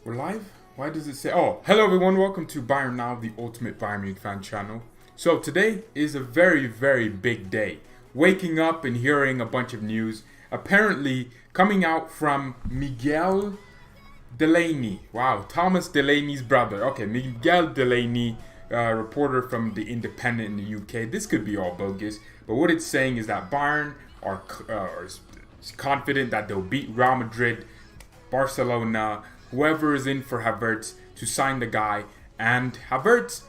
We're live? Why does it say? Oh, hello everyone. Welcome to BayernNow, the ultimate Bayern Munich fan channel. So today is a very, very big day. Waking up and hearing a bunch of news, apparently coming out from Miguel Delaney. Wow, Thomas Delaney's brother. Okay, Miguel Delaney, reporter from The Independent in the UK. This could be all bogus, but what it's saying is that Bayern are confident that they'll beat Real Madrid, Barcelona, whoever is in for Havertz to sign the guy. And Havertz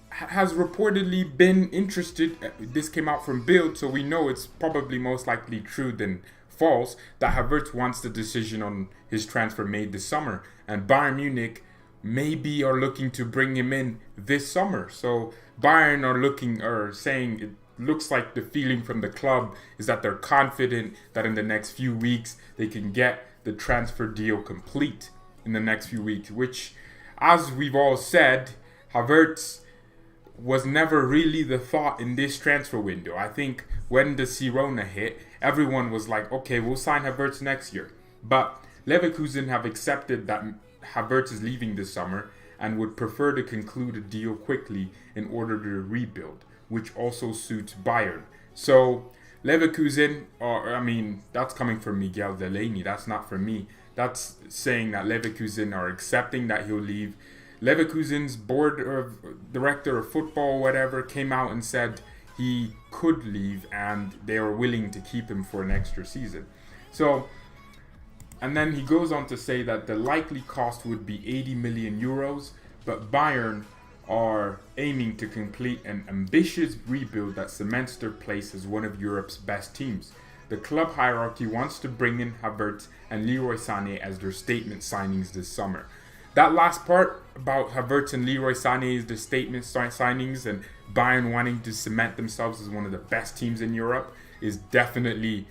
has reportedly been interested. This came out from Bild, so we know it's probably most likely true than false that Havertz wants the decision on his transfer made this summer. And Bayern Munich maybe are looking to bring him in this summer. So Bayern are saying it looks like the feeling from the club is that they're confident that in the next few weeks they can get the transfer deal complete in the next few weeks, which, as we've all said, Havertz was never really the thought in this transfer window. I think when the Sirona hit, everyone was like, okay, we'll sign Havertz next year. But Leverkusen have accepted that Havertz is leaving this summer and would prefer to conclude a deal quickly in order to rebuild, which also suits Bayern. So Leverkusen, that's coming from Miguel Delaney. That's not from me. That's saying that Leverkusen are accepting that he'll leave. Leverkusen's board of director of football, whatever, came out and said he could leave and they are willing to keep him for an extra season. So, and then he goes on to say that the likely cost would be 80 million euros, but Bayern are aiming to complete an ambitious rebuild that cements their place as one of Europe's best teams. The club hierarchy wants to bring in Havertz and Leroy Sané as their statement signings this summer. That last part about Havertz and Leroy Sané is the statement signings and Bayern wanting to cement themselves as one of the best teams in Europe is definitely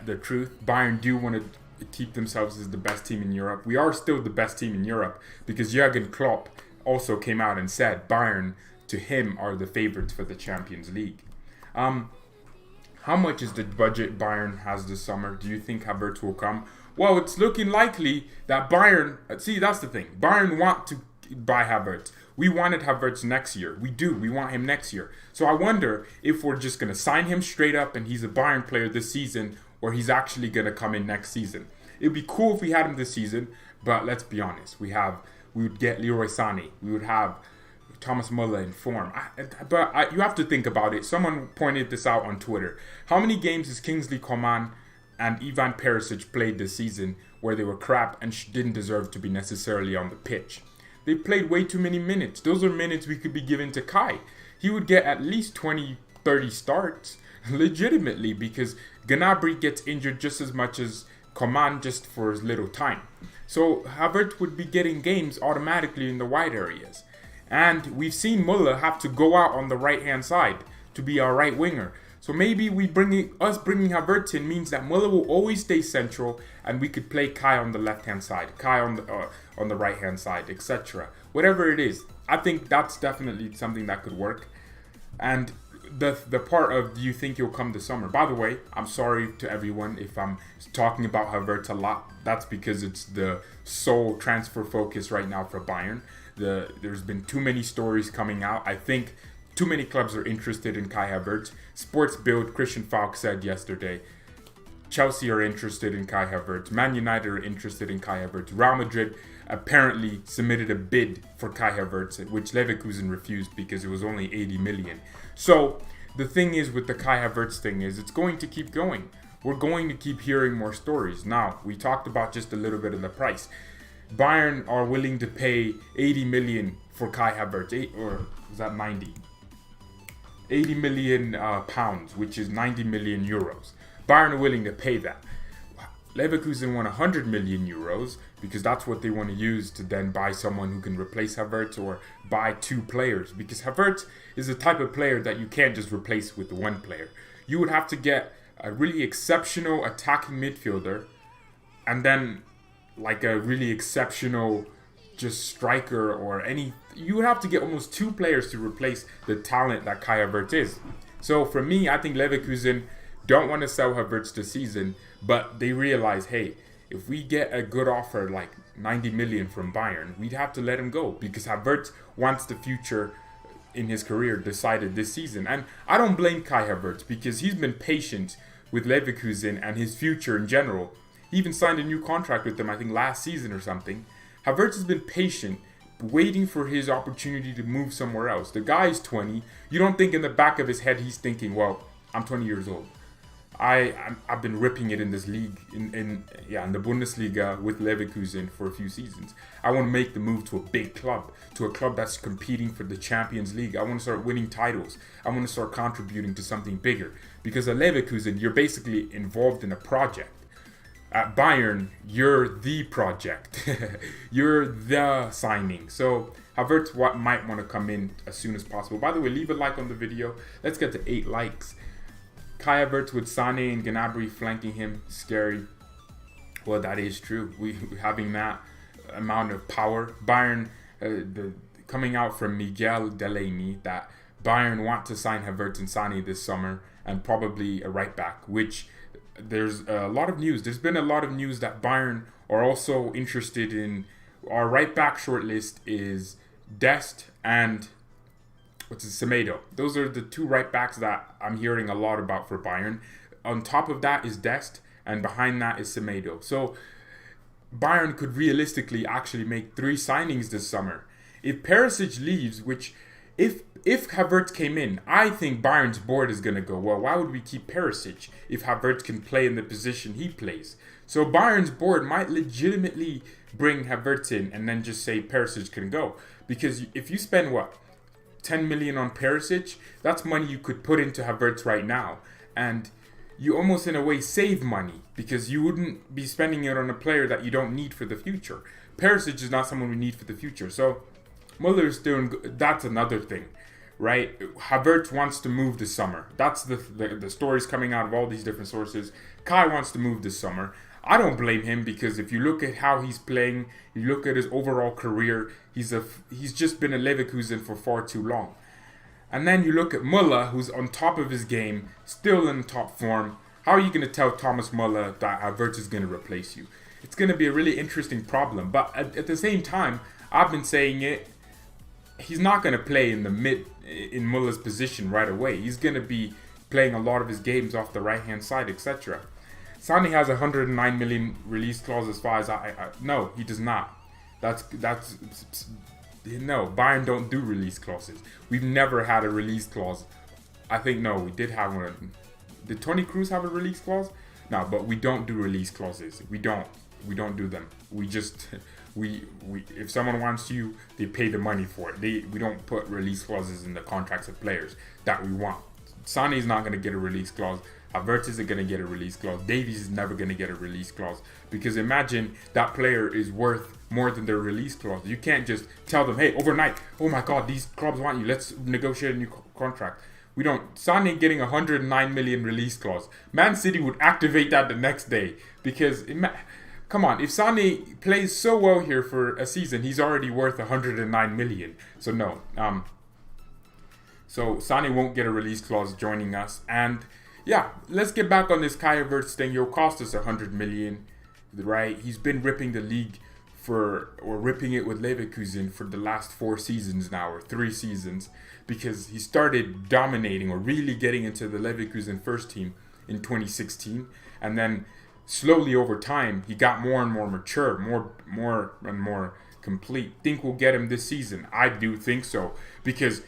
the truth. Bayern do want to keep themselves as the best team in Europe. We are still the best team in Europe because Jurgen Klopp also came out and said Bayern, to him, are the favorites for the Champions League. How much is the budget Bayern has this summer? Do you think Havertz will come? Well, it's looking likely that Bayern... See, that's the thing. Bayern want to buy Havertz. We wanted Havertz next year. We do. We want him next year. So I wonder if we're just going to sign him straight up and he's a Bayern player this season, or he's actually going to come in next season. It would be cool if we had him this season, but let's be honest. We would get Leroy Sané. We would have Thomas Müller in form. You have to think about it. Someone pointed this out on Twitter. How many games has Kingsley Coman and Ivan Perisic played this season where they were crap and didn't deserve to be necessarily on the pitch? They played way too many minutes. Those are minutes we could be giving to Kai. He would get at least 20, 30 starts legitimately because Gnabry gets injured just as much as Coman just for his little time. So Havertz would be getting games automatically in the wide areas. And we've seen Müller have to go out on the right-hand side to be our right winger. So maybe bringing Havertz in means that Müller will always stay central and we could play Kai on the left-hand side, Kai on the right-hand side, etc. Whatever it is, I think that's definitely something that could work. And the part of do you think he'll come this summer? By the way, I'm sorry to everyone if I'm talking about Havertz a lot. That's because it's the sole transfer focus right now for Bayern. There's been too many stories coming out. I think too many clubs are interested in Kai Havertz. Sports Bild, Christian Falk said yesterday, Chelsea are interested in Kai Havertz. Man United are interested in Kai Havertz. Real Madrid apparently submitted a bid for Kai Havertz, which Leverkusen refused because it was only 80 million. So the thing is with the Kai Havertz thing is it's going to keep going. We're going to keep hearing more stories. Now, we talked about just a little bit of the price. Bayern are willing to pay 80 million for Kai Havertz, or was that 90? 80 million pounds, which is 90 million euros. Bayern are willing to pay that. Leverkusen want 100 million euros because that's what they want to use to then buy someone who can replace Havertz or buy two players. Because Havertz is the type of player that you can't just replace with one player. You would have to get a really exceptional attacking midfielder and then like a really exceptional just striker or any... You would have to get almost two players to replace the talent that Kai Havertz is. So for me, I think Leverkusen don't want to sell Havertz this season, but they realize, hey, if we get a good offer like 90 million from Bayern, we'd have to let him go because Havertz wants the future in his career decided this season. And I don't blame Kai Havertz because he's been patient with Leverkusen and his future in general. He even signed a new contract with them, I think last season or something. Havertz has been patient, waiting for his opportunity to move somewhere else. The guy's 20. You don't think in the back of his head he's thinking, well, I'm 20 years old. I've been ripping it in this league, in the Bundesliga with Leverkusen for a few seasons. I want to make the move to a big club, to a club that's competing for the Champions League. I want to start winning titles. I want to start contributing to something bigger. Because at Leverkusen, you're basically involved in a project. At Bayern, you're the project. You're the signing. So Havertz might want to come in as soon as possible. By the way, leave a like on the video. Let's get to 8 likes. Kai Havertz with Sané and Gnabry flanking him, scary. Well, that is true. We having that amount of power. Bayern, coming out from Miguel Delaney that Bayern want to sign Havertz and Sané this summer and probably a right back, which there's a lot of news. There's been a lot of news that Bayern are also interested in. Our right back shortlist is Dest and Semedo. Those are the 2 right backs that I'm hearing a lot about for Bayern. On top of that is Dest, and behind that is Semedo. So Bayern could realistically actually make 3 signings this summer. If Perisic leaves, which if Havertz came in, I think Bayern's board is going to go, well, why would we keep Perisic if Havertz can play in the position he plays? So Bayern's board might legitimately bring Havertz in and then just say Perisic can go. Because if you spend, 10 million on Perisic, that's money you could put into Havertz right now. And you almost in a way save money because you wouldn't be spending it on a player that you don't need for the future. Perisic is not someone we need for the future. So Muller's doing, that's another thing, right? Havertz wants to move this summer. That's the stories coming out of all these different sources. Kai wants to move this summer. I don't blame him because if you look at how he's playing, you look at his overall career, he's just been at Leverkusen for far too long. And then you look at Muller, who's on top of his game, still in top form. How are you going to tell Thomas Muller that Havertz is going to replace you? It's going to be a really interesting problem. But at the same time, I've been saying it, he's not going to play in Muller's position right away. He's going to be playing a lot of his games off the right-hand side, etc. Sané has 109 million release clause as far as no, he does not. No, Bayern don't do release clauses. We've never had a release clause. I think, no, we did have one. Did Toni Kroos have a release clause? No, but we don't do release clauses. We don't do them. We just, if someone wants you, they pay the money for it. We don't put release clauses in the contracts of players that we want. Sané's not going to get a release clause. Havertz isn't going to get a release clause. Davies is never going to get a release clause. Because imagine that player is worth more than their release clause. You can't just tell them, hey, overnight, oh my God, these clubs want you. Let's negotiate a new contract. We don't. Sané getting 109 million release clause. Man City would activate that the next day. Because, come on, if Sané plays so well here for a season, he's already worth 109 million. So no. So Sané won't get a release clause joining us. And yeah, let's get back on this Kai Havertz thing. He'll cost us 100 million, right? He's been ripping the league ripping it with Leverkusen for the last 4 seasons now, or 3 seasons, because he started dominating or really getting into the Leverkusen first team in 2016, and then slowly over time he got more and more mature, more and more complete. Think we'll get him this season? I do think so, because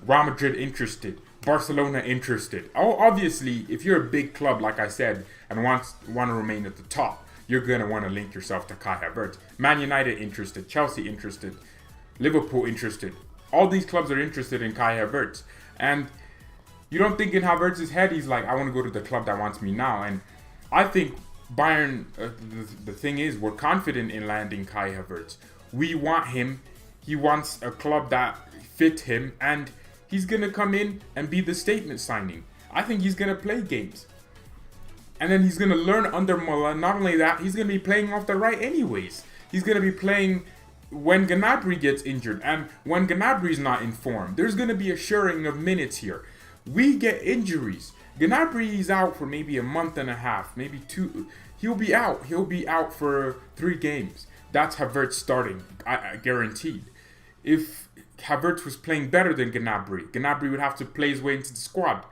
Real Madrid interested, Barcelona interested. Oh, obviously, if you're a big club, like I said, and want to remain at the top, you're going to want to link yourself to Kai Havertz. Man United interested, Chelsea interested, Liverpool interested. All these clubs are interested in Kai Havertz. And you don't think in Havertz's head, he's like, I want to go to the club that wants me now. And I think Bayern, the thing is, we're confident in landing Kai Havertz. We want him. He wants a club that fit him. And he's going to come in and be the statement signing. I think he's going to play games. And then he's going to learn under Muller. Not only that, he's going to be playing off the right anyways. He's going to be playing when Gnabry gets injured. And when Gnabry's not in form, there's going to be a sharing of minutes here. We get injuries. Gnabry is out for maybe a month and a half, maybe two. He'll be out. He'll be out for 3 games. That's Havertz starting, I guaranteed. If Havertz was playing better than Gnabry, Gnabry would have to play his way into the squad,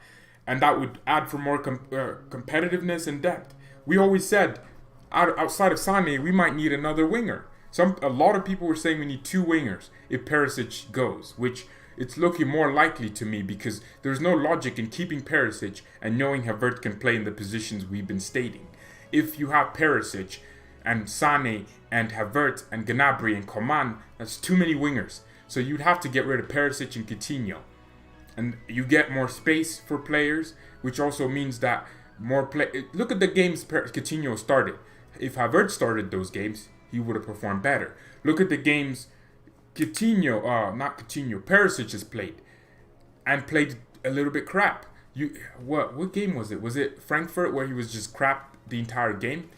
and that would add for more competitiveness and depth. We always said, outside of Sané, we might need another winger. A lot of people were saying we need 2 wingers if Perisic goes, which it's looking more likely to me because there's no logic in keeping Perisic and knowing Havertz can play in the positions we've been stating. If you have Perisic and Sané and Havertz and Gnabry and Coman, that's too many wingers. So you'd have to get rid of Perisic and Coutinho. And you get more space for players, which also means that look at the games Coutinho started. If Havertz started those games, he would have performed better. Look at the games Perisic has played and played a little bit crap. What game was it? Was it Frankfurt where he was just crap the entire game?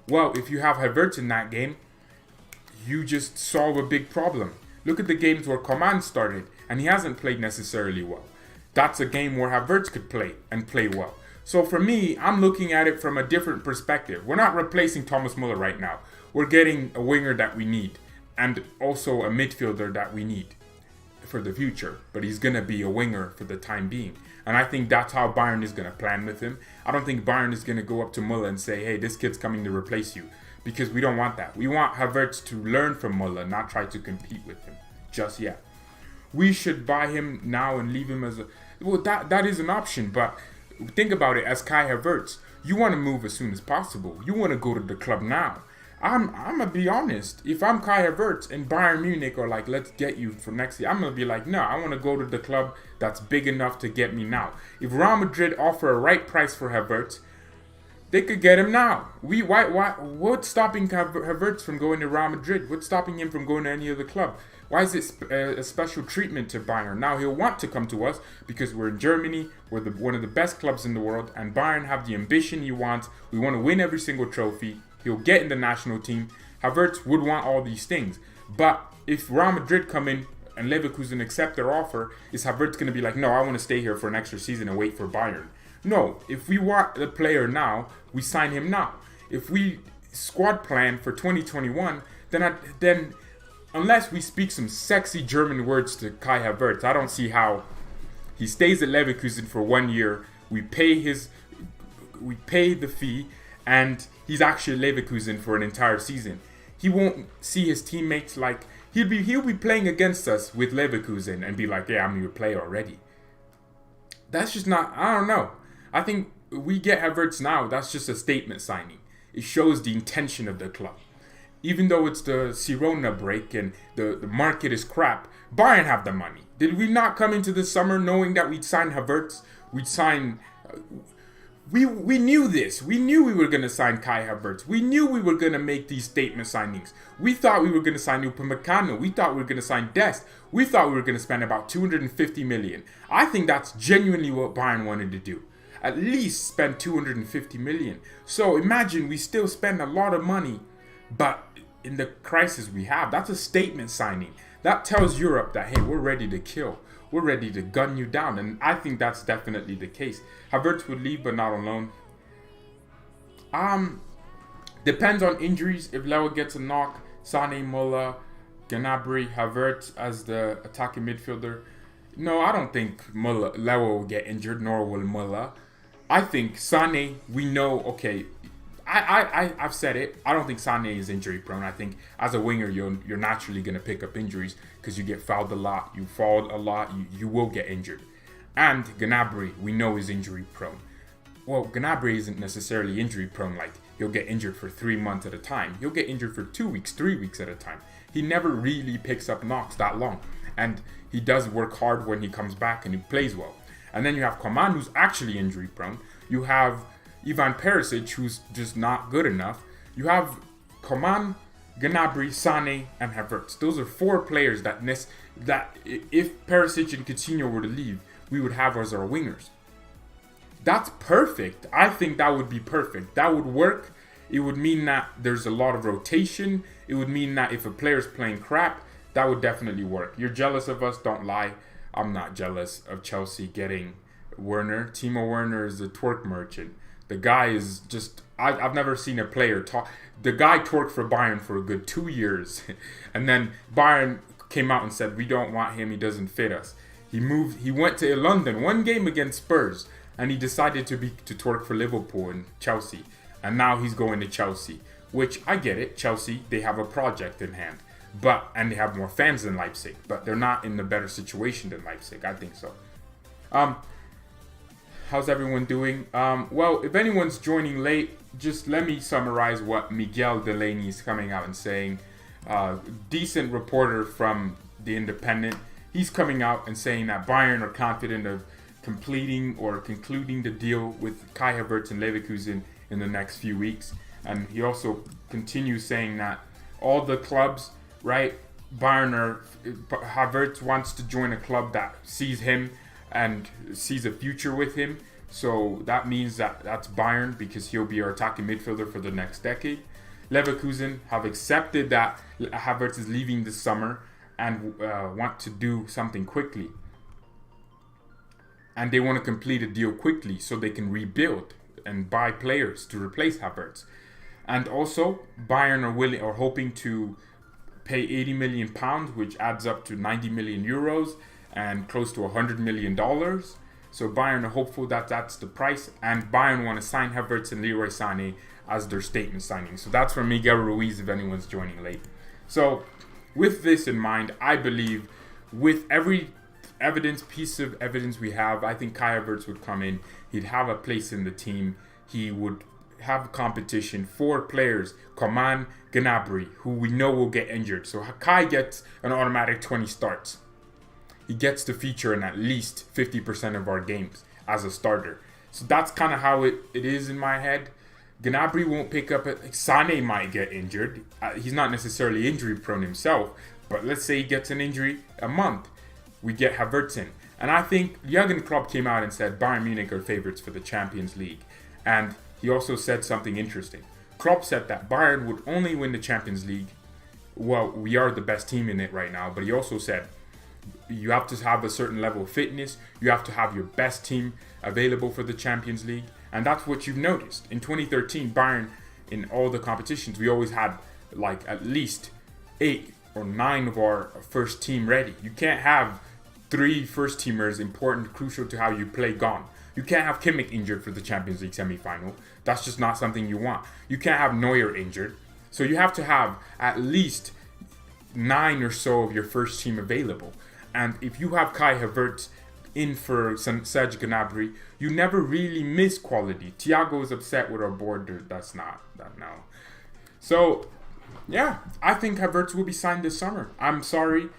Well, if you have Havertz in that game, you just solve a big problem. Look at the games where Coman started and he hasn't played necessarily well. That's a game where Havertz could play and play well. So for me, I'm looking at it from a different perspective. We're not replacing Thomas Muller right now. We're getting a winger that we need and also a midfielder that we need for the future. But he's going to be a winger for the time being. And I think that's how Bayern is going to plan with him. I don't think Bayern is going to go up to Muller and say, hey, this kid's coming to replace you. Because we don't want that. We want Havertz to learn from Muller, not try to compete with him just yet. We should buy him now and leave him as a... Well, that is an option, but think about it as Kai Havertz. You want to move as soon as possible. You want to go to the club now. I'm going to be honest. If I'm Kai Havertz and Bayern Munich are like, let's get you for next year, I'm going to be like, no, I want to go to the club that's big enough to get me now. If Real Madrid offer a right price for Havertz, they could get him now. What's stopping Havertz from going to Real Madrid? What's stopping him from going to any other club? Why is it a special treatment to Bayern? Now he'll want to come to us because we're in Germany. We're one of the best clubs in the world, and Bayern have the ambition he wants. We want to win every single trophy. He'll get in the national team. Havertz would want all these things. But if Real Madrid come in and Leverkusen accept their offer, is Havertz going to be like, no, I want to stay here for an extra season and wait for Bayern? No, if we want the player now, we sign him now. If we squad plan for 2021, then unless we speak some sexy German words to Kai Havertz, I don't see how he stays at Leverkusen for 1 year. We pay the fee, and he's actually at Leverkusen for an entire season. He won't see his teammates like he'll be playing against us with Leverkusen and be like, yeah, I'm your player already. That's just not. I don't know. I think we get Havertz now. That's just a statement signing. It shows the intention of the club. Even though it's the Sirona break and the market is crap, Bayern have the money. Did we not come into the summer knowing that we'd sign Havertz? We'd sign... We knew this. We knew we were going to sign Kai Havertz. We knew we were going to make these statement signings. We thought we were going to sign Upamecano. We thought we were going to sign Dest. We thought we were going to spend about 250 million. I think that's genuinely what Bayern wanted to do. At least spend 250 million. So imagine we still spend a lot of money, but in the crisis we have, that's a statement signing. That tells Europe that, hey, we're ready to kill. We're ready to gun you down. And I think that's definitely the case. Havertz would leave, but not alone. Depends on injuries. If Lewa gets a knock, Sané, Muller, Gnabry, Havertz as the attacking midfielder. No, I don't think Lewa will get injured, nor will Muller. I think Sané, we know, okay, I've said it. I don't think Sané is injury prone. I think as a winger, you're naturally going to pick up injuries because you get fouled a lot, you fall a lot, you will get injured. And Gnabry, we know, is injury prone. Well, Gnabry isn't necessarily injury prone, like he'll get injured for 3 months at a time. He'll get injured for 2 weeks, 3 weeks at a time. He never really picks up knocks that long. And he does work hard when he comes back and he plays well. And then you have Coman, who's actually injury prone. You have Ivan Perisic, who's just not good enough. You have Coman, Gnabry, Sané, and Havertz. Those are 4 players that if Perisic and Coutinho were to leave, we would have as our wingers. That's perfect. I think that would be perfect. That would work. It would mean that there's a lot of rotation. It would mean that if a player's playing crap, that would definitely work. You're jealous of us, don't lie. I'm not jealous of Chelsea getting Werner. Timo Werner is a twerk merchant. The guy is just, I've never seen a player talk. The guy twerked for Bayern for a good 2 years. And then Bayern came out and said, we don't want him, he doesn't fit us. He went to London, one game against Spurs, and he decided to twerk for Liverpool and Chelsea. And now he's going to Chelsea, which I get it. Chelsea, they have a project in hand. And they have more fans than Leipzig, but they're not in a better situation than Leipzig. I think so. How's everyone doing? Well, if anyone's joining late, just let me summarize what Miguel Delaney is coming out and saying. Decent reporter from The Independent. He's coming out and saying that Bayern are confident of completing or concluding the deal with Kai Havertz and Leverkusen in the next few weeks. And he also continues saying that all the clubs, right, Havertz wants to join a club that sees him and sees a future with him. So that means that's Bayern, because he'll be our attacking midfielder for the next decade. Leverkusen have accepted that Havertz is leaving this summer and want to do something quickly. And they want to complete a deal quickly so they can rebuild and buy players to replace Havertz. And also, Bayern are hoping to pay £80 million, which adds up to 90 million euros and close to $100 million. So Bayern are hopeful that that's the price, and Bayern want to sign Havertz and Leroy Sané as their statement signing. So that's from Miguel Ruiz if anyone's joining late. So with this in mind, I believe with every piece of evidence we have, I think Kai Havertz would come in. He'd have a place in the team. He would have competition for players, Coman, Gnabry, who we know will get injured. So Kai gets an automatic 20 starts. He gets to feature in at least 50% of our games as a starter. So that's kind of how it is in my head. Gnabry won't pick up it. Sané might get injured. He's not necessarily injury prone himself, but let's say he gets an injury a month. We get Havertz in. And I think Jurgen Klopp came out and said Bayern Munich are favorites for the Champions League. And he also said something interesting. Klopp said that Bayern would only win the Champions League. Well, we are the best team in it right now, but he also said you have to have a certain level of fitness. You have to have your best team available for the Champions League. And that's what you've noticed. In 2013, Bayern, in all the competitions, we always had like at least 8 or 9 of our first team ready. You can't have 3 first teamers important, crucial to how you play gone. You can't have Kimmich injured for the Champions League semi-final. That's just not something you want. You can't have Neuer injured. So you have to have at least 9 or so of your first team available. And if you have Kai Havertz in for Serge Gnabry, you never really miss quality. Thiago is upset with our board. That's not that now. So, yeah, I think Havertz will be signed this summer. I'm sorry,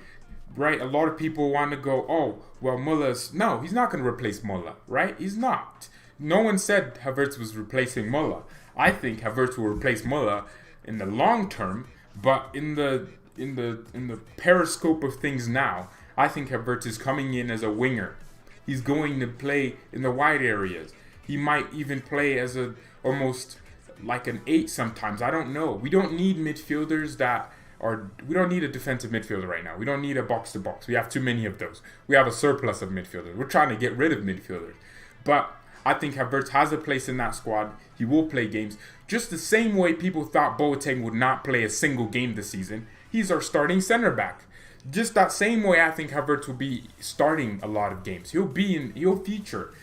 right? A lot of people want to go, oh, well, no, he's not going to replace Muller, right? He's not. No one said Havertz was replacing Muller. I think Havertz will replace Muller in the long term, but in the periscope of things now, I think Havertz is coming in as a winger. He's going to play in the wide areas. He might even play as almost like an 8 sometimes. I don't know. We don't need midfielders we don't need a defensive midfielder right now. We don't need a box-to-box. We have too many of those. We have a surplus of midfielders. We're trying to get rid of midfielders. But I think Havertz has a place in that squad. He will play games. Just the same way people thought Boateng would not play a single game this season. He's our starting center back. Just that same way, I think Havertz will be starting a lot of games. He'll feature.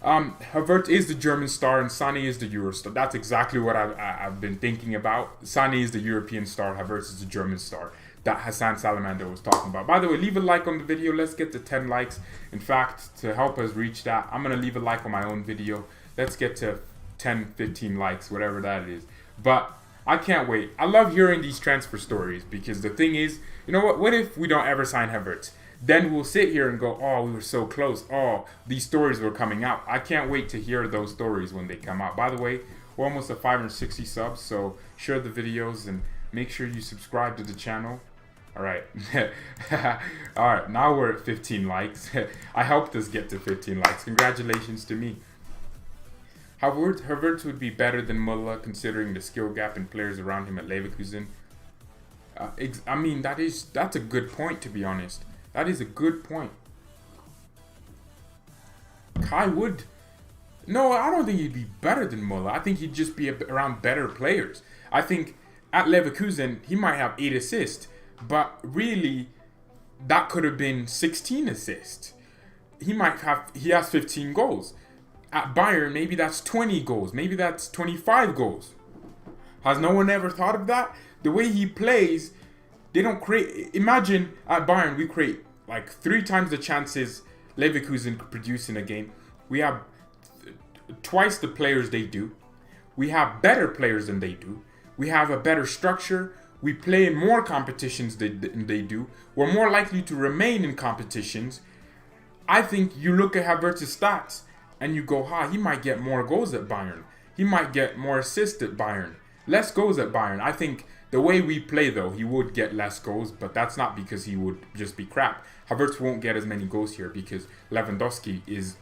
Havertz is the German star and Sané is the Euro star. That's exactly what I've been thinking about. Sané is the European star. Havertz is the German star that Hassan Salamander was talking about. By the way, leave a like on the video. Let's get to 10 likes. In fact, to help us reach that, I'm going to leave a like on my own video. Let's get to 10, 15 likes, whatever that is. But I can't wait. I love hearing these transfer stories because the thing is, you know what if we don't ever sign Havertz? Then we'll sit here and go, oh, we were so close. Oh, these stories were coming out. I can't wait to hear those stories when they come out. By the way, we're almost at 560 subs, so share the videos and make sure you subscribe to the channel. All right. All right, now we're at 15 likes. I helped us get to 15 likes. Congratulations to me. Havertz would be better than Muller considering the skill gap in players around him at Leverkusen. I mean, that's a good point, to be honest. That is a good point. Kai would. No, I don't think he'd be better than Muller. I think he'd just be around better players. I think at Leverkusen, he might have 8 assists, but really, that could have been 16 assists. He has 15 goals. At Bayern, maybe that's 20 goals. Maybe that's 25 goals. Has no one ever thought of that? The way he plays, they don't create. Imagine at Bayern, we create like 3 times the chances Leverkusen could produce in a game. We have twice the players they do. We have better players than they do. We have a better structure. We play in more competitions than they do. We're more likely to remain in competitions. I think you look at Havertz's stats and you go, he might get more goals at Bayern. He might get more assists at Bayern. Less goals at Bayern. I think the way we play, though, he would get less goals, but that's not because he would just be crap. Havertz won't get as many goals here because Lewandowski is...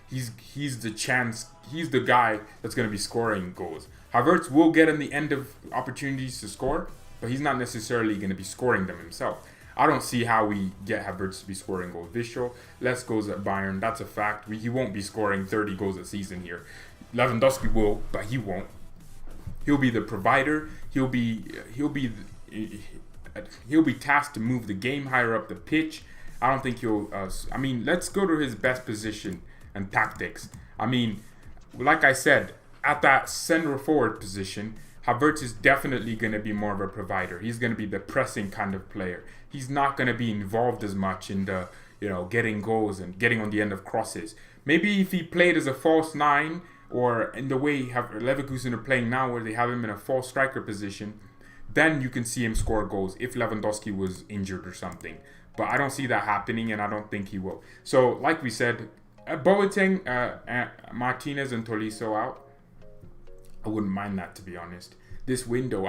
He's the guy that's going to be scoring goals. Havertz will get in the end of opportunities to score, but he's not necessarily going to be scoring them himself. I don't see how we get Havertz to be scoring goals. Visual, less goals at Bayern, that's a fact. He won't be scoring 30 goals a season here. Lewandowski will, but he won't. He'll be the provider. He'll be tasked to move the game higher up the pitch. I don't think he'll. Let's go to his best position and tactics. Like I said, at that center forward position, Havertz is definitely going to be more of a provider. He's going to be the pressing kind of player. He's not going to be involved as much in the, getting goals and getting on the end of crosses. Maybe if he played as a false 9, or in the way Leverkusen are playing now, where they have him in a false striker position, then you can see him score goals if Lewandowski was injured or something. But I don't see that happening, and I don't think he will. So, like we said, Boateng, Martinez, and Tolisso out. I wouldn't mind that, to be honest. This window,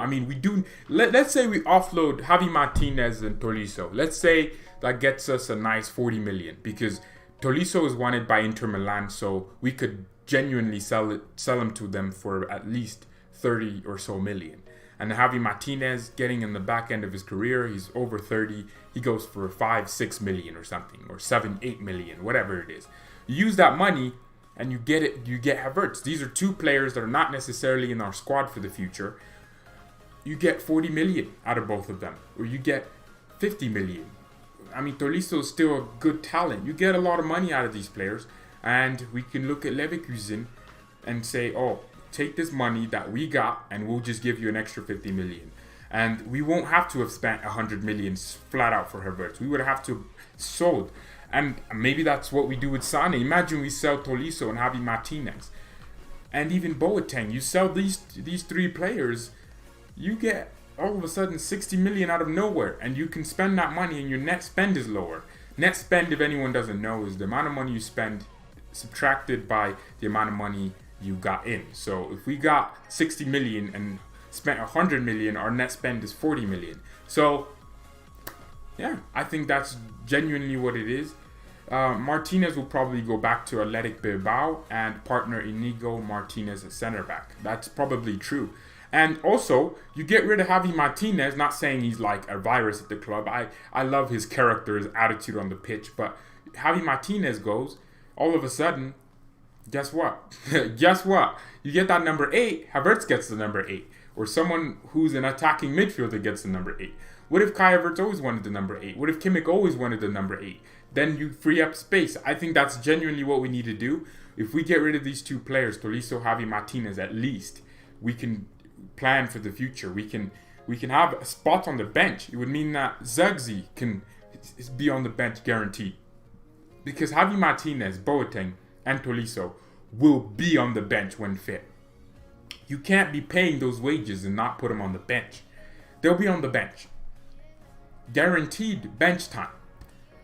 let's say we offload Javi Martinez and Tolisso. Let's say that gets us a nice 40 million, because Tolisso is wanted by Inter Milan, so we could genuinely sell him to them for at least 30 or so million. And Javi Martinez, getting in the back end of his career, he's over 30, he goes for 5-6 million or something, or 7-8 million, whatever it is. You use that money and you get Havertz. These are 2 players that are not necessarily in our squad for the future. You get 40 million out of both of them, or you get 50 million. Tolisso is still a good talent. You get a lot of money out of these players, and we can look at Leverkusen and say, take this money that we got and we'll just give you an extra 50 million. And we won't have to have spent 100 million flat out for Havertz. We would have to have sold. And maybe that's what we do with Sane. Imagine we sell Tolisso and Javi Martinez. And even Boateng. You sell these 3 players, you get all of a sudden 60 million out of nowhere. And you can spend that money and your net spend is lower. Net spend, if anyone doesn't know, is the amount of money you spend subtracted by the amount of money you got in. So if we got 60 million and spent 100 million, our net spend is 40 million. So yeah, I think that's genuinely what it is. Martinez will probably go back to Athletic Bilbao and partner Inigo Martinez at center back. That's probably true. And also, you get rid of Javi Martinez, not saying he's like a virus at the club. I love his character, his attitude on the pitch. But Javi Martinez goes, all of a sudden, guess what? Guess what? You get that number 8, Havertz gets the number 8. Or someone who's an attacking midfielder gets the number 8. What if Kai Havertz always wanted the number 8? What if Kimmich always wanted the number 8? Then you free up space. I think that's genuinely what we need to do. If we get rid of these 2 players, Tolisso, Javi Martinez, at least, we can plan for the future. We can have a spot on the bench. It would mean that Zugzi can be on the bench guaranteed. Because Javi Martinez, Boateng, and Tolisso will be on the bench when fit. You can't be paying those wages and not put them on the bench. They'll be on the bench. Guaranteed bench time.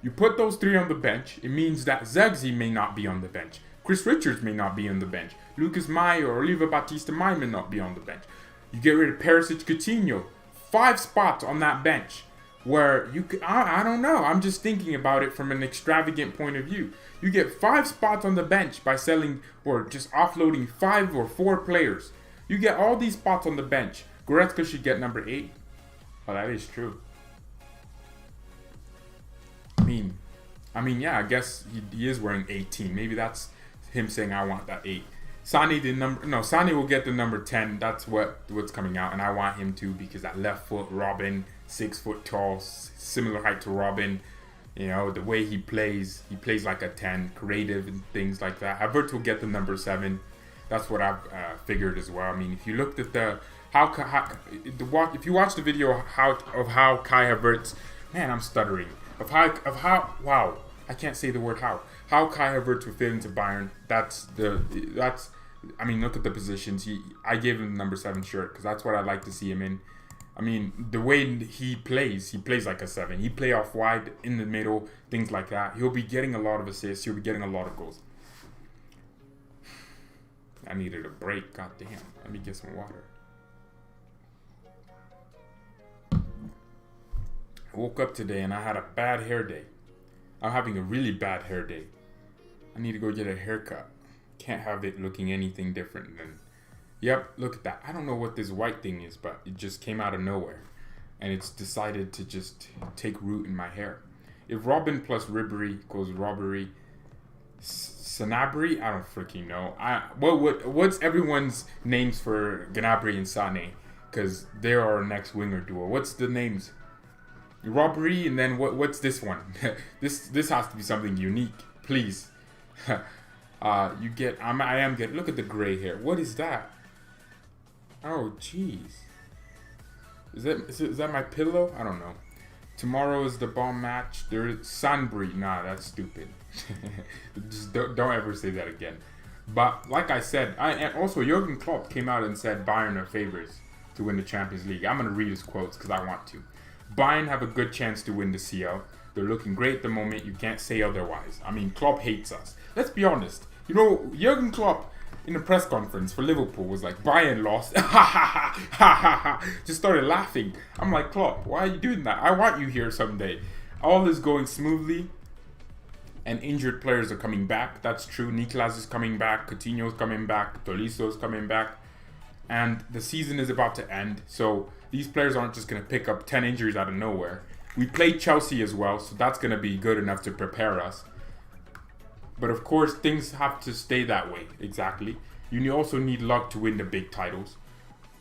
You put those 3 on the bench, it means that Zugzi may not be on the bench. Chris Richards may not be on the bench. Lucas Meyer or Oliver Batista Meyer may not be on the bench. You get rid of Perisic, Coutinho. 5 spots on that bench. Where you could, I don't know. I'm just thinking about it from an extravagant point of view. You get 5 spots on the bench by selling or just offloading 5 or 4 players. You get all these spots on the bench. Goretzka should get number 8. Oh, that is true. I mean, yeah, I guess he is wearing 18. Maybe that's him saying I want that 8. Sane will get the number 10. That's what's coming out, and I want him to because that left foot, Robin, 6 foot tall, similar height to Robin. You know, the way he plays like a 10, creative and things like that. Havertz will get the number 7. That's what I've figured as well. I mean, if you looked at if you watch the video of how Kai Havertz, man, I'm stuttering. Wow, I can't say the word how Kai Havertz would fit into Bayern. I mean, look at the positions. I gave him the number 7 shirt because that's what I like to see him in. I mean, the way he plays like a 7. He play off wide, in the middle, things like that. He'll be getting a lot of assists. He'll be getting a lot of goals. I needed a break. God damn. Let me get some water. I woke up today and I had a bad hair day. I'm having a really bad hair day. I need to go get a haircut. Can't have it looking anything different than... Yep, look at that. I don't know what this white thing is, but it just came out of nowhere. And it's decided to just take root in my hair. If Robin plus Ribery equals robbery, Sanabry, I don't freaking know. What's everyone's names for Gnabry and Sane? Because they're our next winger duo. What's the names? Robbery, and then what's this one? this has to be something unique, please. I am getting. Look at the gray hair. What is that? Oh, jeez. Is that my pillow? I don't know. Tomorrow is the bomb match. There's Sunbury. Nah, that's stupid. Just don't ever say that again. But like I said, and also Jurgen Klopp came out and said Bayern are favorites to win the Champions League. I'm gonna read his quotes because I want to. Bayern have a good chance to win the CL. They're looking great at the moment. You can't say otherwise. I mean, Klopp hates us. Let's be honest. You know, Jurgen Klopp in a press conference for Liverpool was like, Bayern lost. Ha ha ha ha ha. Just started laughing. I'm like, Klopp, why are you doing that? I want you here someday. All is going smoothly. And injured players are coming back. That's true. Niklas is coming back. Coutinho's coming back. Toliso's coming back. And the season is about to end. So these players aren't just going to pick up 10 injuries out of nowhere. We play Chelsea as well. So that's going to be good enough to prepare us. But of course, things have to stay that way. Exactly. You also need luck to win the big titles.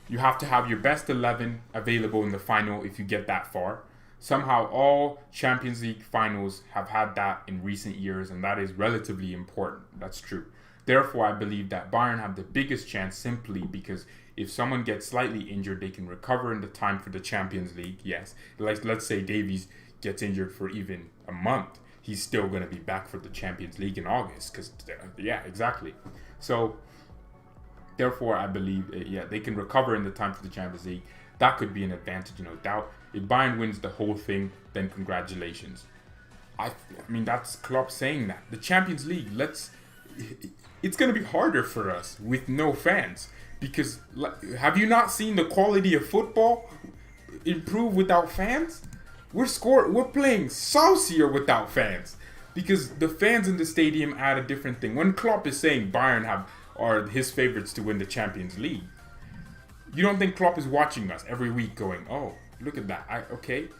You have to have your best 11 available in the final if you get that far. Somehow all Champions League finals have had that in recent years, and that is relatively important. That's true. Therefore, I believe that Bayern have the biggest chance simply because if someone gets slightly injured, they can recover in the time for the Champions League. Yes, like let's say Davies gets injured for even a month. He's still going to be back for the Champions League in August. Because, yeah, exactly. So, therefore, I believe, they can recover in the time for the Champions League. That could be an advantage, no doubt. If Bayern wins the whole thing, then congratulations. I mean, that's Klopp saying that. The Champions League, it's going to be harder for us with no fans. Because, have you not seen the quality of football improve without fans? We're playing saucier without fans because the fans in the stadium add a different thing. When Klopp is saying Bayern are his favorites to win the Champions League, you don't think Klopp is watching us every week going, oh, look at that. Okay.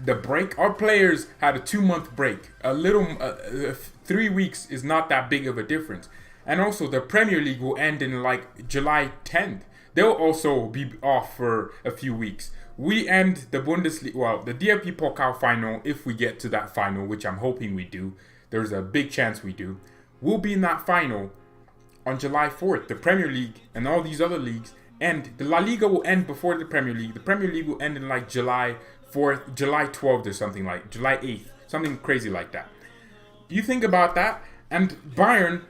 The break, our players had a 2-month break. 3 weeks is not that big of a difference. And also the Premier League will end in like July 10th. They'll also be off for a few weeks. We end the Bundesliga, the DFB Pokal final, if we get to that final, which I'm hoping we do. There's a big chance we do. We'll be in that final on July 4th. The Premier League and all these other leagues end. The La Liga will end before the Premier League. The Premier League will end in like July 4th, July 12th or something like July 8th. Something crazy like that. You think about that, and Bayern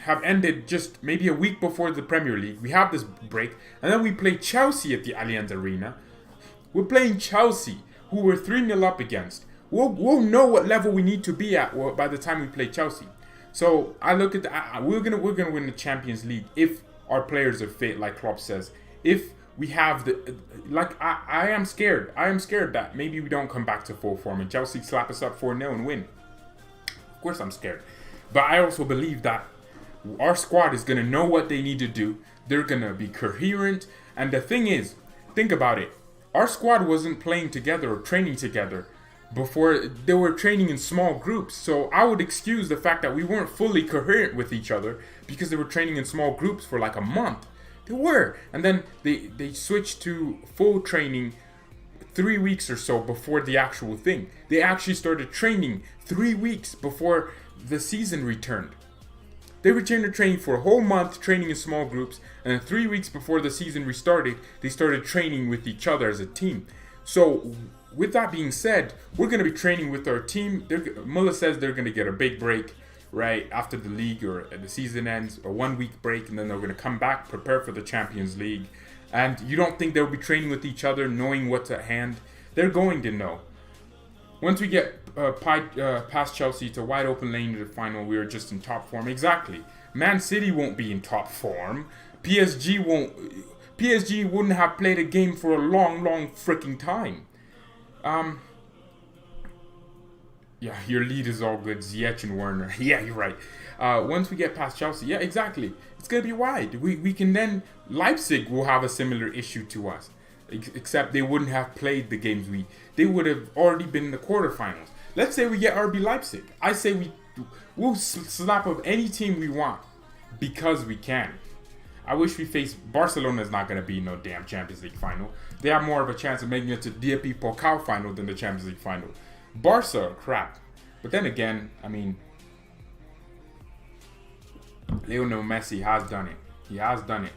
have ended just maybe a week before the Premier League. We have this break, and then we play Chelsea at the Allianz Arena. We're playing Chelsea, who we're 3-0 up against. We'll know what level we need to be at by the time we play Chelsea. So I look at we're gonna win the Champions League if our players are fit, like Klopp says. If we have I am scared. I am scared that maybe we don't come back to full form and Chelsea slap us up 4-0 and win. Of course I'm scared, but I also believe that our squad is going to know what they need to do. They're going to be coherent. And the thing is, think about it. Our squad wasn't playing together or training together before they were training in small groups. So I would excuse the fact that we weren't fully coherent with each other because they were training in small groups for like a month. They were. And then they switched to full training 3 weeks or so before the actual thing. They actually started training 3 weeks before the season returned. They returned to training for a whole month, training in small groups, and then 3 weeks before the season restarted, they started training with each other as a team. So, with that being said, we're going to be training with our team. Muller says they're going to get a big break right after the league or the season ends, a 1 week break, and then they're going to come back, prepare for the Champions League. And you don't think they'll be training with each other, knowing what's at hand? They're going to know. Once we get past Chelsea, it's a wide open lane to the final. We are just in top form. Exactly. Man City won't be in top form. PSG wouldn't have played a game for a long freaking time. Yeah, your lead is all good. Ziyech and Werner. Yeah, you're right. Once we get past Chelsea, yeah, exactly. It's going to be wide. We can then... Leipzig will have a similar issue to us. Except they wouldn't have played the games they would have already been in the quarterfinals. Let's say we get RB Leipzig. I say we'll slap up any team we want because we can. I wish we faced Barcelona is not going to be no damn Champions League final. They have more of a chance of making it to DFB Pokal final than the Champions League final. Barca, crap. But then again, I mean, Lionel Messi has done it. He has done it.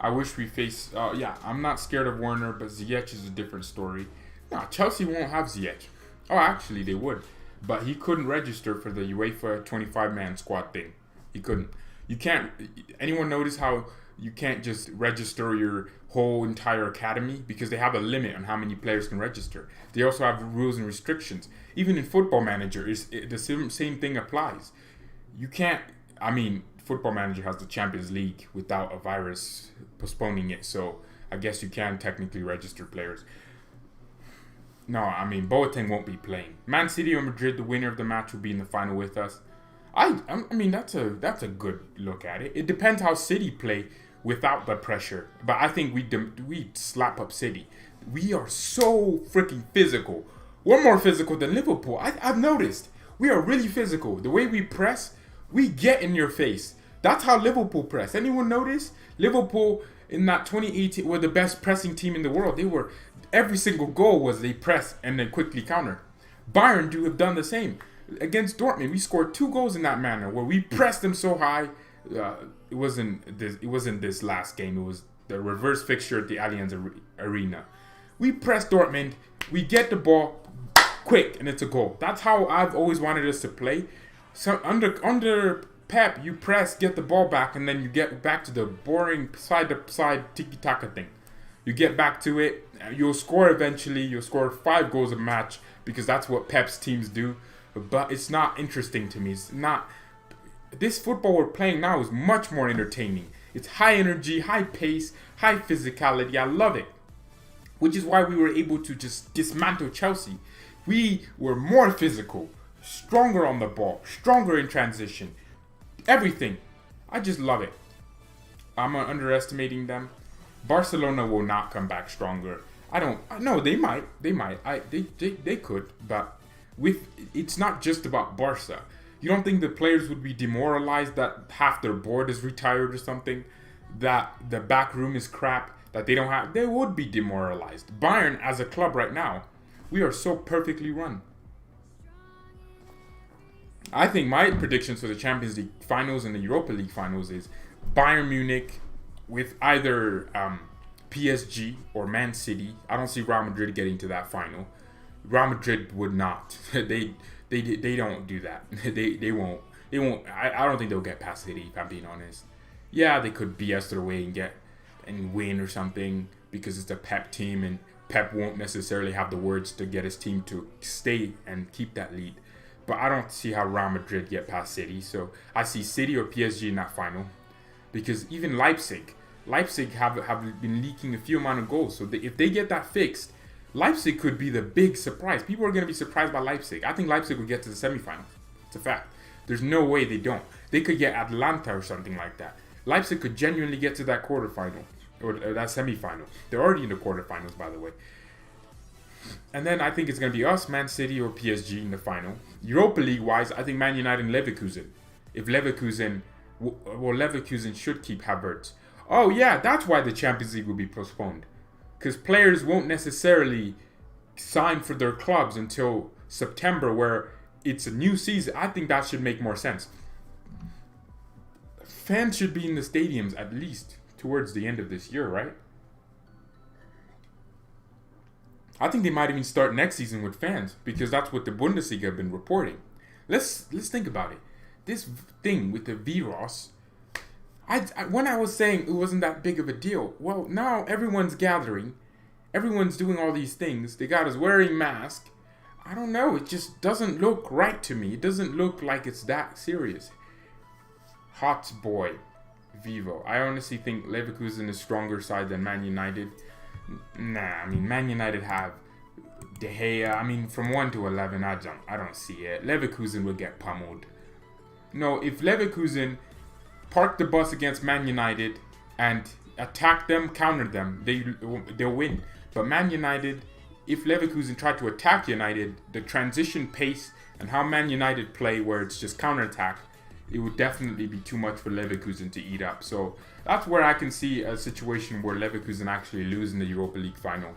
I wish we face... yeah, I'm not scared of Werner, but Ziyech is a different story. No, Chelsea won't have Ziyech. Oh, actually, they would. But he couldn't register for the UEFA 25-man squad thing. He couldn't. You can't... Anyone notice how you can't just register your whole entire academy? Because they have a limit on how many players can register. They also have rules and restrictions. Even in Football Manager, the same thing applies. You can't... I mean... Football Manager has the Champions League without a virus postponing it, so I guess you can technically register players. No, I mean Boateng won't be playing. Man City or Madrid, the winner of the match, will be in the final with us. I mean that's a good look at it. It depends how City play without the pressure, but I think we slap up City. We are so freaking physical. We're more physical than Liverpool. I've noticed we are really physical. The way we press, we get in your face. That's how Liverpool press. Anyone notice? Liverpool in that 2018 were the best pressing team in the world. Every single goal was they press and then quickly counter. Bayern have done the same. Against Dortmund, we scored 2 goals in that manner where we pressed them so high. It wasn't this last game. It was the reverse fixture at the Allianz Arena. We press Dortmund, we get the ball quick, and it's a goal. That's how I've always wanted us to play. So under Pep, you press, get the ball back, and then you get back to the boring side-to-side tiki-taka thing. You get back to it, you'll score eventually, you'll score 5 goals a match, because that's what Pep's teams do, but it's not interesting to me. It's not... This football we're playing now is much more entertaining. It's high energy, high pace, high physicality. I love it. Which is why we were able to just dismantle Chelsea. We were more physical, stronger on the ball, stronger in transition. Everything. I just love it. I'm underestimating them. Barcelona will not come back stronger. No, they might. They could, but it's not just about Barca. You don't think the players would be demoralized that half their board is retired or something? That the back room is crap? That they don't have? They would be demoralized. Bayern, as a club right now, we are so perfectly run. I think my predictions for the Champions League finals and the Europa League finals is Bayern Munich with either PSG or Man City. I don't see Real Madrid getting to that final. Real Madrid would not. They don't do that. They won't. I don't think they'll get past City, if I'm being honest. Yeah, they could BS their way and win or something because it's a Pep team and Pep won't necessarily have the words to get his team to stay and keep that lead. But I don't see how Real Madrid get past City. So I see City or PSG in that final. Because even Leipzig have been leaking a few amount of goals. So if they get that fixed, Leipzig could be the big surprise. People are going to be surprised by Leipzig. I think Leipzig will get to the semifinals. It's a fact. There's no way they don't. They could get Atlanta or something like that. Leipzig could genuinely get to that quarterfinal or that semi-final. They're already in the quarterfinals, by the way. And then I think it's going to be us, Man City, or PSG in the final. Europa League-wise, I think Man United and Leverkusen. If Leverkusen... Well, Leverkusen should keep Havertz. Oh, yeah, that's why the Champions League will be postponed. Because players won't necessarily sign for their clubs until September, where it's a new season. I think that should make more sense. Fans should be in the stadiums at least towards the end of this year, right? I think they might even start next season with fans, because that's what the Bundesliga have been reporting. Let's think about it. This thing with the virus, when I was saying it wasn't that big of a deal, well, now everyone's gathering, everyone's doing all these things. They got us wearing masks. I don't know. It just doesn't look right to me. It doesn't look like it's that serious. Hot boy, Vivo. I honestly think Leverkusen is a stronger side than Man United. Nah, I mean, Man United have De Gea. I mean, from 1 to 11, I don't see it. Leverkusen will get pummeled. No, if Leverkusen park the bus against Man United and attack them, counter them, they'll win. But Man United, if Leverkusen try to attack United, the transition pace and how Man United play, where it's just counterattack, it would definitely be too much for Leverkusen to eat up. So that's where I can see a situation where Leverkusen actually lose in the Europa League final.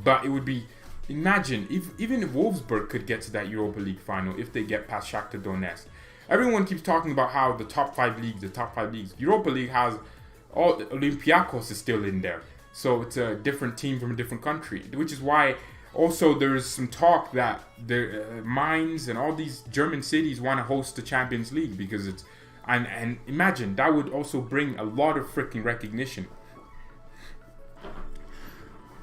But it would be, imagine, even if Wolfsburg could get to that Europa League final, if they get past Shakhtar Donetsk. Everyone keeps talking about how the top 5 leagues. Europa League has all, Olympiacos is still in there. So it's a different team from a different country, which is why also there's some talk that the Mainz and all these German cities want to host the Champions League, because it's, and imagine, that would also bring a lot of freaking recognition.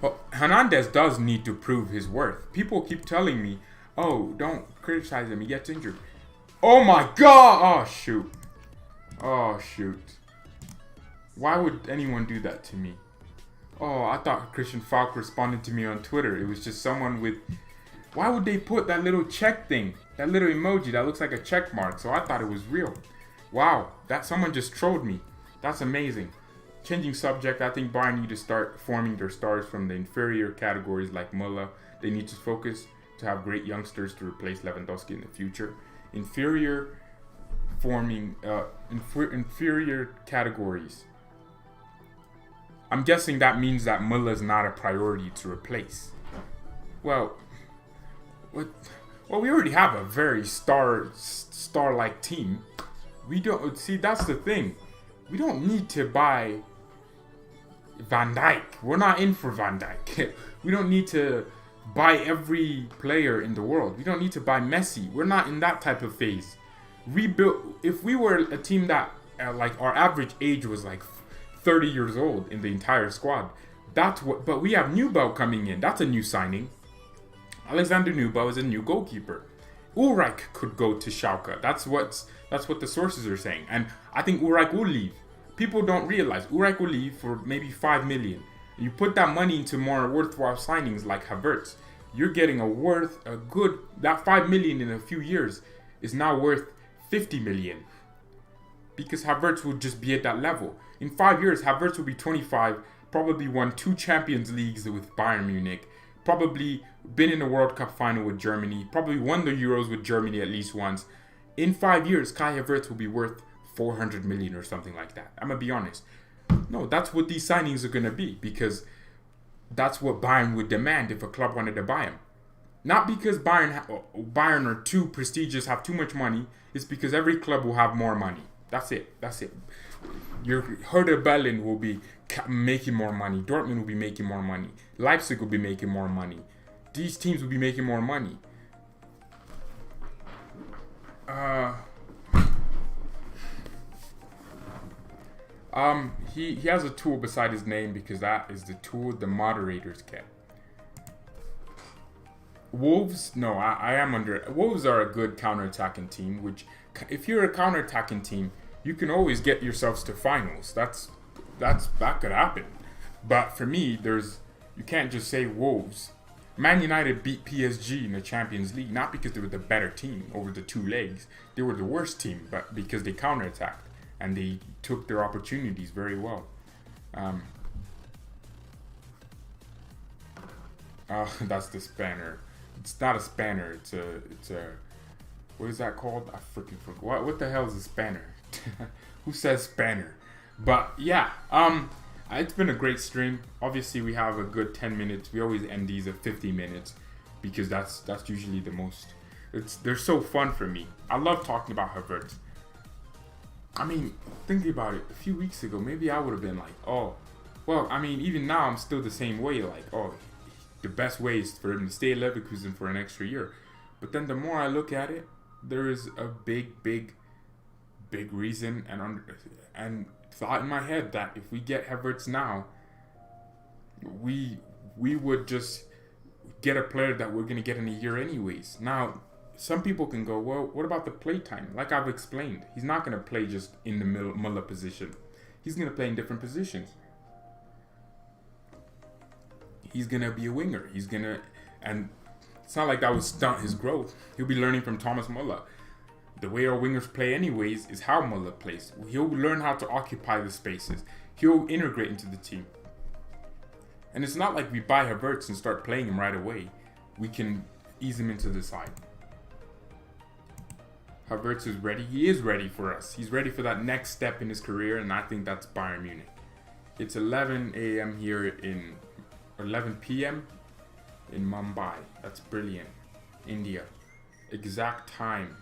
Well, Hernandez does need to prove his worth. People keep telling me, oh, don't criticize him, he gets injured. Oh my god! Oh shoot. Why would anyone do that to me? Oh, I thought Christian Falk responded to me on Twitter. It was just someone with... Why would they put that little check thing? That little emoji that looks like a check mark. So I thought it was real. Wow, that someone just trolled me. That's amazing. Changing subject, I think Bayern need to start forming their stars from the inferior categories like Müller. They need to focus to have great youngsters to replace Lewandowski in the future. Inferior categories. I'm guessing that means that Müller is not a priority to replace. Well, we already have a very star-like team. We don't see. That's the thing. We don't need to buy Van Dijk. We're not in for Van Dijk. We don't need to buy every player in the world. We don't need to buy Messi. We're not in that type of phase. Rebuild. If we were a team that like our average age was like 30 years old in the entire squad, that's what. But we have Neubau coming in. That's a new signing. Alexander Neubau is a new goalkeeper. Ulreich could go to Schalke. That's what the sources are saying. And I think Ulreich will leave. People don't realize Ulreich will leave for maybe 5 million. You put that money into more worthwhile signings like Havertz, you're getting that 5 million in a few years is now worth 50 million. Because Havertz will just be at that level. In 5 years, Havertz will be 25, probably won 2 Champions Leagues with Bayern Munich, probably been in a World Cup final with Germany, probably won the Euros with Germany at least once. In 5 years, Kai Havertz will be worth 400 million or something like that. I'm going to be honest. No, that's what these signings are going to be, because that's what Bayern would demand if a club wanted to buy him. Not because Bayern are too prestigious, have too much money. It's because every club will have more money. That's it. Your Hertha Berlin will be making more money. Dortmund will be making more money. Leipzig will be making more money. These teams will be making more money. He has a tool beside his name, because that is the tool the moderators get. Wolves, no, I am under. Wolves are a good counter-attacking team, which, if you're a counter-attacking team, you can always get yourselves to finals. That could happen. But for me, you can't just say Wolves. Man United beat PSG in the Champions League, not because they were the better team over the 2 legs. They were the worst team, but because they counterattacked. and they took their opportunities very well. That's the spanner. It's not a spanner. It's a what is that called? I freaking forgot. What the hell is a spanner? Who says spanner? But yeah, it's been a great stream. Obviously, we have a good 10 minutes. We always end these at 50 minutes because that's usually the most. They're so fun for me. I love talking about Havertz. I mean, thinking about it, a few weeks ago, maybe I would have been like, oh, well, I mean, even now I'm still the same way. Like, oh, the best way is for him to stay at Leverkusen for an extra year. But then the more I look at it, there is a big reason and thought in my head that if we get Havertz now, we would just get a player that we're gonna get in a year anyways. Now, some people can go, well, what about the play time? Like I've explained, he's not gonna play just in the Muller position. He's gonna play in different positions. He's gonna be a winger. And it's not like that would stunt his growth. He'll be learning from Thomas Muller. The way our wingers play anyways is how Muller plays. He'll learn how to occupy the spaces. He'll integrate into the team. And it's not like we buy Havertz and start playing him right away. We can ease him into the side. Havertz is ready. He is ready for us. He's ready for that next step in his career, and I think that's Bayern Munich. It's 11 a.m. here in 11 p.m. in Mumbai. That's brilliant. India. Exact time.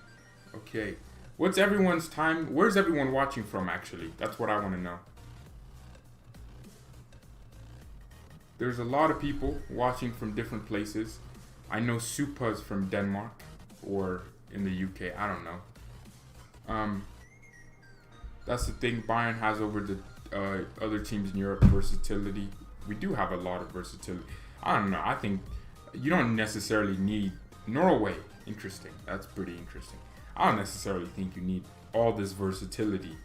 Okay. What's everyone's time? Where's everyone watching from, actually? That's what I want to know. There's a lot of people watching from different places. I know Supa's from Denmark or in the UK. I don't know. That's the thing Bayern has over the other teams in Europe, versatility. We do have a lot of versatility. I don't know. I think you don't necessarily need Norway. Interesting. That's pretty interesting. I don't necessarily think you need all this versatility.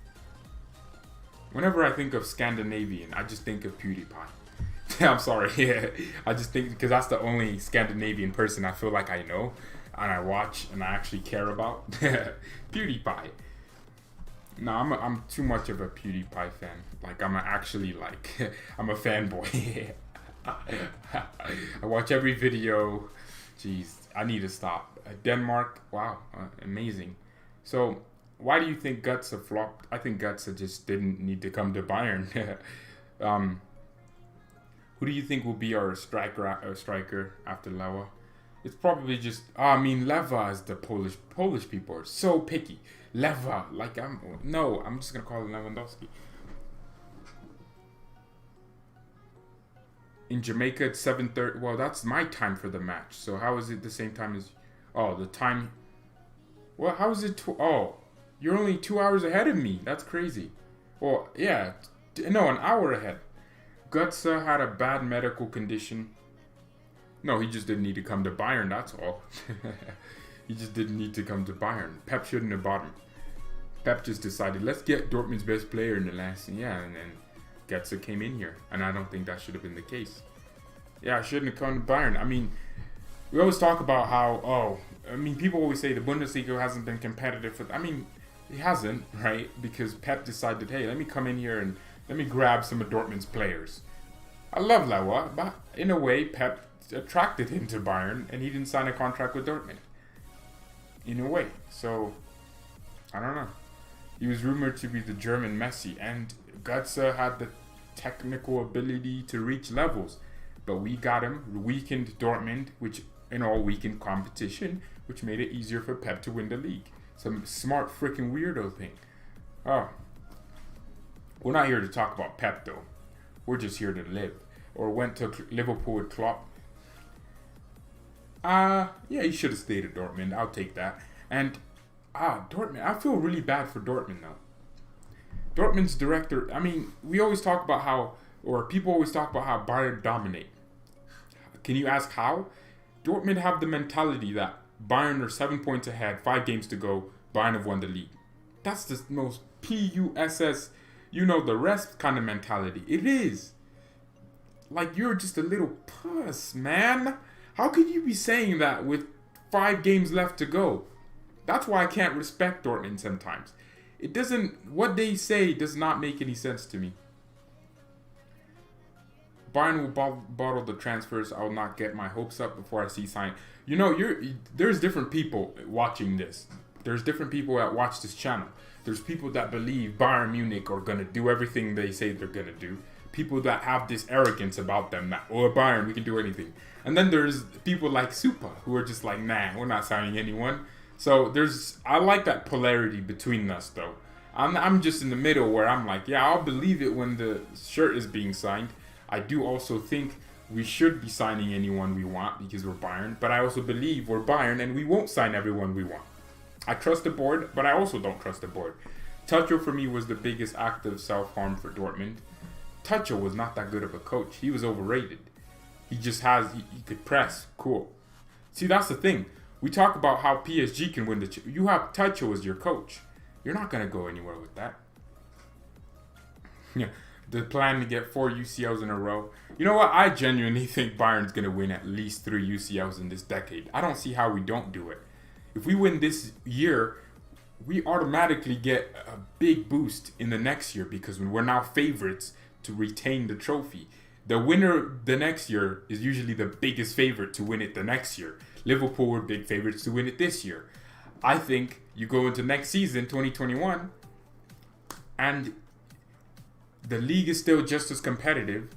Whenever I think of Scandinavian, I just think of PewDiePie. I'm sorry. Yeah, I just think because that's the only Scandinavian person I feel like I know and I watch and I actually care about. PewDiePie. No, I'm too much of a PewDiePie fan. Like I'm I'm a fanboy. I watch every video. Jeez, I need to stop. Denmark, wow, amazing. So, why do you think Götze flopped? I think Götze just didn't need to come to Bayern. Who do you think will be our striker after Lewa? It's probably just. Lewa is the Polish people are so picky. Lewa, I'm just gonna call him Lewandowski. In Jamaica, it's 7:30. Well, that's my time for the match. So how is it the same time as? Oh, the time. Well, how is it? You're only 2 hours ahead of me. That's crazy. Well, yeah, no, an hour ahead. Götze had a bad medical condition. No, he just didn't need to come to Bayern. That's all. He just didn't need to come to Bayern. Pep shouldn't have bought him. Pep just decided, let's get Dortmund's best player in the last. Yeah, and then Götze came in here, and I don't think that should have been the case. Yeah, I shouldn't have come to Bayern. I mean, we always talk about how, people always say the Bundesliga hasn't been competitive. It hasn't, right? Because Pep decided, hey, let me come in here and let me grab some of Dortmund's players. I love Lewa, but in a way, Pep attracted him to Bayern, and he didn't sign a contract with Dortmund. In a way. So, I don't know. He was rumored to be the German Messi, and Götze had the technical ability to reach levels. But we got him, weakened Dortmund, which weakened competition, which made it easier for Pep to win the league. Some smart freaking weirdo thing. Oh. We're not here to talk about Pep, though. We're just here to live. Or went to Liverpool with Klopp. Yeah, he should have stayed at Dortmund. I'll take that. And, Dortmund. I feel really bad for Dortmund, though. Dortmund's director, we always talk about people always talk about how Bayern dominate. Can you ask how? Dortmund have the mentality that Bayern are 7 points ahead, 5 games to go, Bayern have won the league. That's the most PUSS, the rest kind of mentality. It is. Like, you're just a little puss, man. How could you be saying that with 5 games left to go? That's why I can't respect Dortmund sometimes. It doesn't, what they say does not make any sense to me. Bayern will bottle the transfers. I will not get my hopes up before I see sign. You know, there's different people watching this. There's different people that watch this channel. There's people that believe Bayern Munich are going to do everything they say they're going to do. People that have this arrogance about them that, oh, Bayern, we can do anything. And then there's people like Supa who are just like, nah, we're not signing anyone. So I like that polarity between us though. I'm just in the middle where I'm like, yeah, I'll believe it when the shirt is being signed. I do also think we should be signing anyone we want because we're Bayern. But I also believe we're Bayern and we won't sign everyone we want. I trust the board, but I also don't trust the board. Tuchel for me was the biggest act of self-harm for Dortmund. Tuchel was not that good of a coach. He was overrated. He could press. Cool. See, that's the thing. We talk about how PSG can win you have Tuchel as your coach. You're not going to go anywhere with that. Yeah. The plan to get 4 UCLs in a row. You know what? I genuinely think Bayern's going to win at least 3 UCLs in this decade. I don't see how we don't do it. If we win this year, we automatically get a big boost in the next year because we're now favorites to retain the trophy. The winner the next year is usually the biggest favorite to win it the next year. Liverpool were big favorites to win it this year. I think you go into next season, 2021, and the league is still just as competitive.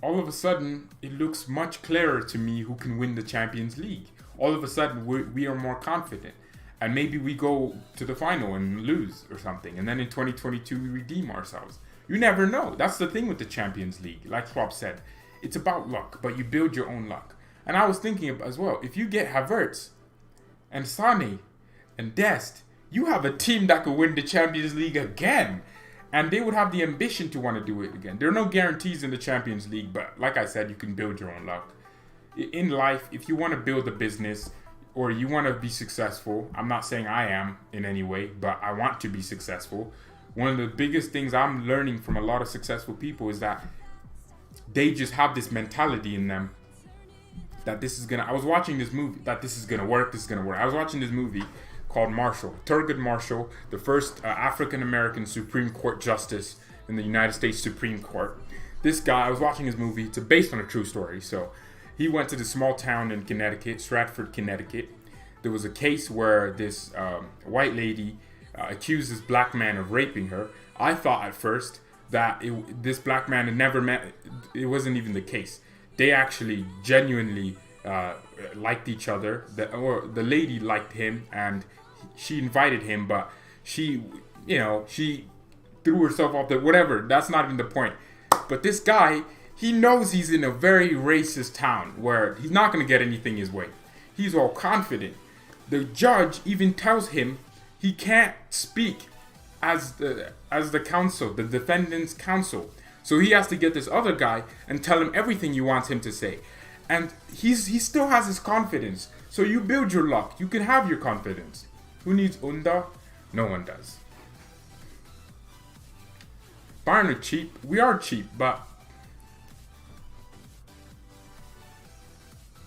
All of a sudden, it looks much clearer to me who can win the Champions League. All of a sudden, we are more confident. And maybe we go to the final and lose or something. And then in 2022, we redeem ourselves. You never know. That's the thing with the Champions League. Like Klopp said, it's about luck, but you build your own luck. And I was thinking as well, if you get Havertz and Sané and Dest, you have a team that could win the Champions League again. And they would have the ambition to want to do it again. There are no guarantees in the Champions League, but like I said, you can build your own luck. In life, if you want to build a business or you want to be successful, I'm not saying I am in any way, but I want to be successful. One of the biggest things I'm learning from a lot of successful people is that they just have this mentality in them that I was watching this movie, that this is going to work. I was watching this movie called Marshall, Thurgood Marshall, the first African-American Supreme Court Justice in the United States Supreme Court. This guy, I was watching his movie, it's based on a true story, so he went to this small town in Connecticut, Stratford, Connecticut. There was a case where this white lady accused this black man of raping her. I thought at first that this black man had never met, it wasn't even the case. They actually genuinely liked each other, the lady liked him and she invited him, but she threw herself off whatever, that's not even the point. But this guy, he knows he's in a very racist town where he's not going to get anything his way. He's all confident. The judge even tells him he can't speak as the counsel, the defendant's counsel. So he has to get this other guy and tell him everything he wants him to say. And he still has his confidence. So you build your luck. You can have your confidence. Who needs Unda? No one does. Bayern are cheap. We are cheap, but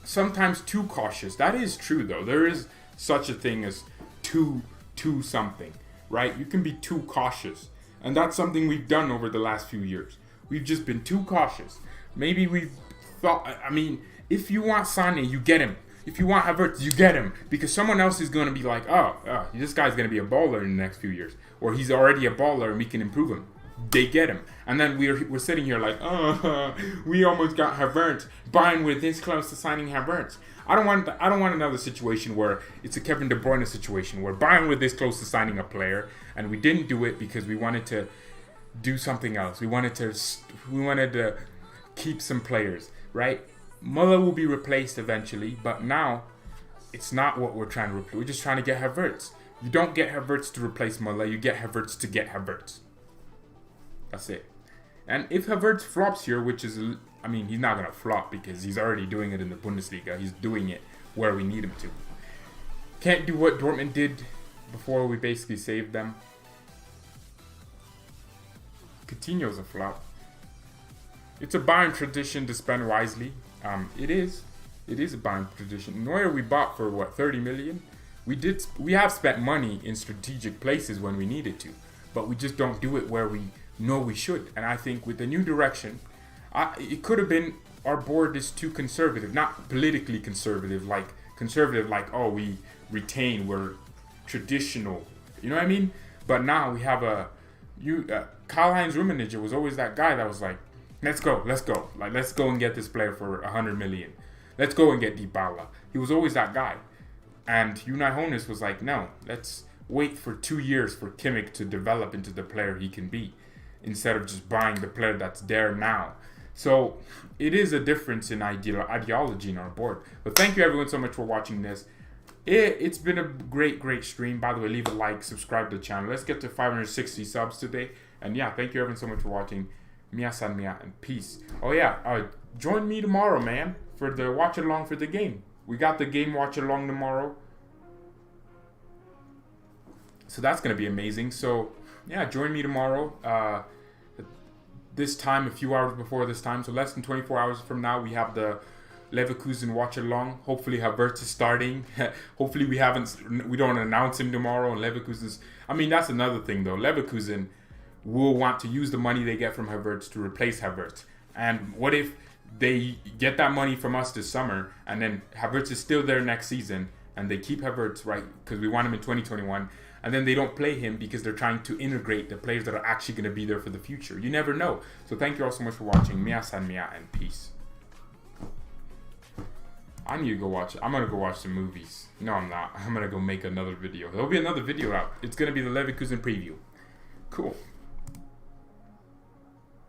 sometimes too cautious. That is true, though. There is such a thing as too something, right? You can be too cautious. And that's something we've done over the last few years. We've just been too cautious. Maybe we've thought, if you want Sané, you get him. If you want Havertz, you get him. Because someone else is going to be like, this guy's going to be a baller in the next few years. Or he's already a baller and we can improve him. They get him. And then we're sitting here like, we almost got Havertz. Bayern were this close to signing Havertz. I don't want another situation where it's a Kevin De Bruyne situation where Bayern were this close to signing a player and we didn't do it because we wanted to do something else. We wanted to keep some players, right? Muller will be replaced eventually, but now it's not what we're trying to replace. We're just trying to get Havertz. You don't get Havertz to replace Muller. You get Havertz to get Havertz. That's it. And if Havertz flops here, which is, he's not going to flop because he's already doing it in the Bundesliga. He's doing it where we need him to. Can't do what Dortmund did before we basically saved them. Coutinho's a flop. It's a Bayern tradition to spend wisely. It is a Bayern tradition. Neuer we bought for 30 million? we have spent money in strategic places when we needed to, but we just don't do it where we know we should. And I think with the new direction, it could have been our board is too conservative, not politically conservative, like oh, we retain, we're traditional, you know what I mean? But now we have Karl-Heinz Rummenigge was always that guy that was like, let's go, like let's go and get this player for 100 million, let's go and get Dybala. He was always that guy. And Unai Hoeneß was like, no, let's wait for 2 years for Kimmich to develop into the player he can be, instead of just buying the player that's there now. So it is a difference in ideology in our board. But thank you everyone so much for watching this. It's been a great stream. By the way, leave a like, subscribe to the channel. Let's get to 560 subs today. And yeah, thank you everyone so much for watching. Mia san mia and peace. Oh yeah, join me tomorrow, man, for the watch along for the game. We got the game watch along tomorrow. So that's going to be amazing. So yeah, join me tomorrow. This time, a few hours before this time. So less than 24 hours from now, we have the Leverkusen watch along. Hopefully Havertz is starting. Hopefully we don't announce him tomorrow. And Leverkusen's, I mean, that's another thing though. Leverkusen will want to use the money they get from Havertz to replace Havertz. And what if they get that money from us this summer, and then Havertz is still there next season, and they keep Havertz, right, because we want him in 2021, and then they don't play him because they're trying to integrate the players that are actually going to be there for the future. You never know. So thank you all so much for watching. Mia san mia and peace. I need to go watch it. I'm going to go watch some movies. No, I'm not. I'm going to go make another video. There'll be another video out. It's going to be the Leverkusen preview. Cool.